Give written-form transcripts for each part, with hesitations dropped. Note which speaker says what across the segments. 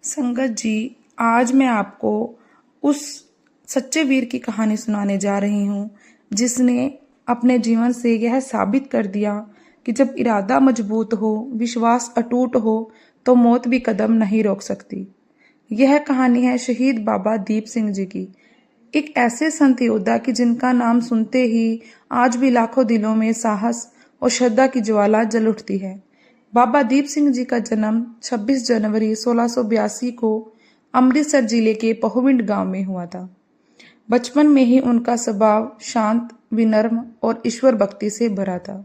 Speaker 1: संगत जी, आज मैं आपको उस सच्चे वीर की कहानी सुनाने जा रही हूँ जिसने अपने जीवन से यह साबित कर दिया कि जब इरादा मजबूत हो, विश्वास अटूट हो तो मौत भी कदम नहीं रोक सकती। यह कहानी है शहीद बाबा दीप सिंह जी की, एक ऐसे संत योद्धा की जिनका नाम सुनते ही आज भी लाखों दिलों में साहस और श्रद्धा की ज्वाला जल उठती है। बाबा दीप सिंह जी का जन्म 26 जनवरी 1682 को अमृतसर जिले के पहुविंड गांव में हुआ था। बचपन में ही उनका स्वभाव शांत, विनम्र और ईश्वर भक्ति से भरा था।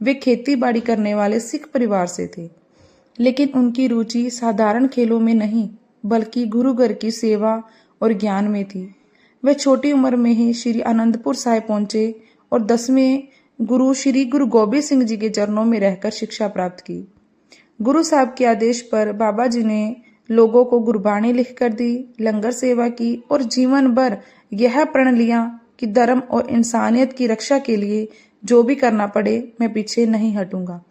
Speaker 1: वे खेती बाड़ी करने वाले सिख परिवार से थे, लेकिन उनकी रुचि साधारण खेलों में नहीं बल्कि गुरु घर की सेवा और ज्ञान में थी। वे छोटी उम्र में ही श्री आनंदपुर साहिब पहुंचे और 10वें गुरु श्री गुरु गोबिंद सिंह जी के चरणों में रहकर शिक्षा प्राप्त की। गुरु साहब के आदेश पर बाबा जी ने लोगों को गुरबाणी लिखकर दी, लंगर सेवा की और जीवन भर यह प्रण लिया कि धर्म और इंसानियत की रक्षा के लिए जो भी करना पड़े मैं पीछे नहीं हटूंगा।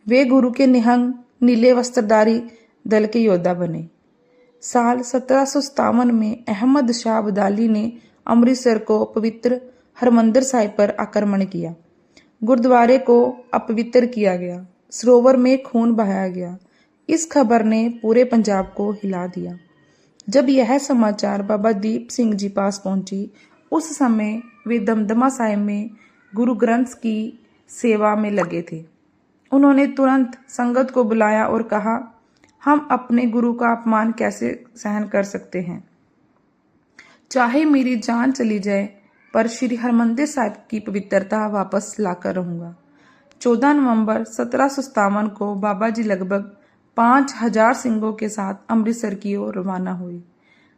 Speaker 1: वे गुरु के निहंग नीले वस्त्रधारी दल के योद्धा बने। साल 1757 में अहमद शाह अब्दाली ने अमृतसर को पवित्र हरमंदिर साहिब पर आक्रमण किया। गुरुद्वारे को अपवित्र किया गया, सरोवर में खून बहाया गया। इस खबर ने पूरे पंजाब को हिला दिया। जब यह समाचार बाबा दीप सिंह जी पास पहुंची, उस समय वे दमदमा साहिब में गुरु ग्रंथ की सेवा में लगे थे। उन्होंने तुरंत संगत को बुलाया और कहा, हम अपने गुरु का अपमान कैसे सहन कर सकते हैं? चाहे मेरी जान चली जाए पर श्री हरमंदिर साहिब की पवित्रता वापस लाकर रहूंगा। 14 नवंबर 1757 को बाबा जी लगभग 5000 सिंहों के साथ अमृतसर की ओर रवाना हुए।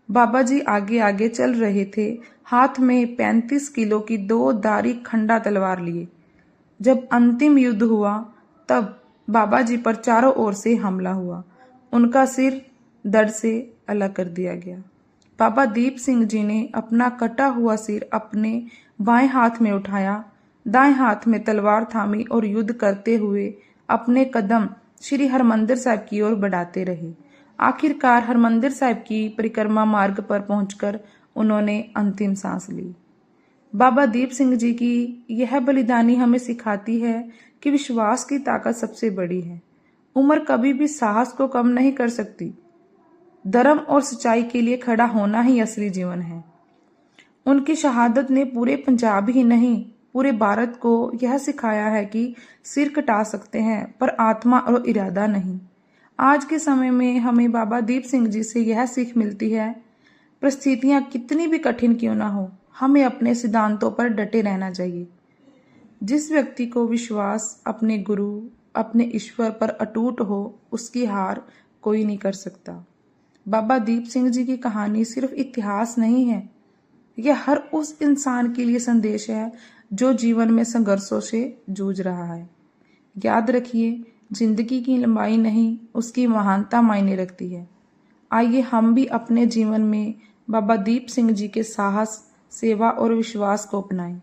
Speaker 1: बाबा जी आगे आगे चल रहे थे, हाथ में 35 किलो की 2 धारी खंडा तलवार लिए। जब अंतिम युद्ध हुआ तब बाबा जी पर चारों ओर से हमला हुआ। उनका सिर दर्द से अलग कर दिया गया। बाबा दीप सिंह जी ने अपना कटा हुआ सिर अपने बाएं हाथ में उठाया, दाएं हाथ में तलवार थामी और युद्ध करते हुए अपने कदम श्री हरमंदिर साहिब की ओर बढ़ाते रहे। आखिरकार हरमंदिर साहिब की परिक्रमा मार्ग पर पहुंचकर उन्होंने अंतिम सांस ली। बाबा दीप सिंह जी की यह बलिदानी हमें सिखाती है कि विश्वास की ताकत सबसे बड़ी है। उम्र कभी भी साहस को कम नहीं कर सकती। धर्म और सच्चाई के लिए खड़ा होना ही असली जीवन है। उनकी शहादत ने पूरे पंजाब ही नहीं पूरे भारत को यह सिखाया है कि सिर कटा सकते हैं पर आत्मा और इरादा नहीं। आज के समय में हमें बाबा दीप सिंह जी से यह सीख मिलती है, परिस्थितियां कितनी भी कठिन क्यों ना हो, हमें अपने सिद्धांतों पर डटे रहना चाहिए। जिस व्यक्ति को विश्वास अपने गुरु, अपने ईश्वर पर अटूट हो, उसकी हार कोई नहीं कर सकता। बाबा दीप सिंह जी की कहानी सिर्फ इतिहास नहीं है, यह हर उस इंसान के लिए संदेश है जो जीवन में संघर्षों से जूझ रहा है। याद रखिए, जिंदगी की लंबाई नहीं, उसकी महानता मायने रखती है। आइए हम भी अपने जीवन में बाबा दीप सिंह जी के साहस, सेवा और विश्वास को अपनाएं।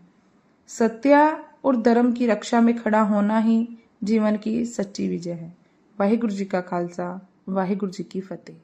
Speaker 1: सत्य और धर्म की रक्षा में खड़ा होना ही जीवन की सच्ची विजय है। वाहिगुरु जी का खालसा, वाहिगुरु जी की फतेह।